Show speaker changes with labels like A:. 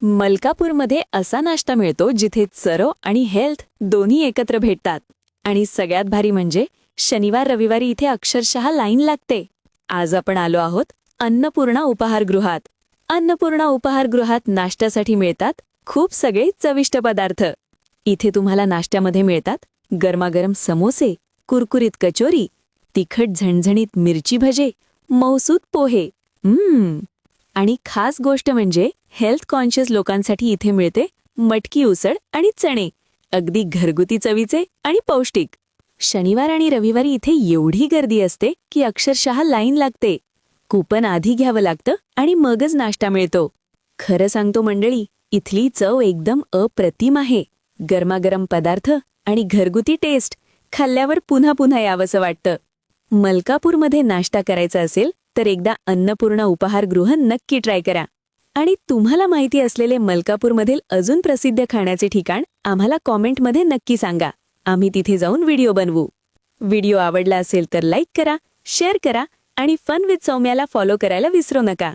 A: मलकापूरमध्ये असा नाश्ता मिळतो जिथे चरव आणि हेल्थ दोन्ही एकत्र भेटतात. आणि सगळ्यात भारी म्हणजे शनिवार रविवारी इथे अक्षरशः लाईन लागते. आज आपण आलो आहोत अन्नपूर्णा उपाहारगृहात. अन्नपूर्णा उपाहारगृहात नाश्त्यासाठी मिळतात खूप सगळे चविष्ट पदार्थ. इथे तुम्हाला नाश्त्यामध्ये मिळतात गरमागरम समोसे, कुरकुरीत कचोरी, तिखट झणझणीत मिरची भजे, मौसूद पोहे. आणि खास गोष्ट म्हणजे हेल्थ कॉन्शियस लोकांसाठी इथे मिळते मटकी उसळ आणि चणे, अगदी घरगुती चवीचे आणि पौष्टिक. शनिवार आणि रविवारी इथे एवढी गर्दी असते की अक्षरशः लाईन लागते. कूपन आधी घ्यावं लागतं आणि मगच नाश्ता मिळतो. खरं सांगतो मंडळी, इथली चव एकदम अप्रतिम आहे. गरमागरम पदार्थ आणि घरगुती टेस्ट खाल्ल्यावर पुन्हा पुन्हा यावंसं वाटतं. मलकापूरमध्ये नाश्ता करायचा असेल तर एकदा अन्नपूर्णा उपाहारगृह नक्की ट्राय करा. आणि तुम्हाला माहिती असलेले मलकापूरमधील अजून प्रसिद्ध खाण्याचे ठिकाण आम्हाला कॉमेंटमध्ये नक्की सांगा. आम्ही तिथे जाऊन व्हिडिओ बनवू. व्हिडिओ आवडला असेल तर लाईक करा, शेअर करा आणि फन विथ सौम्याला फॉलो करायला विसरू नका.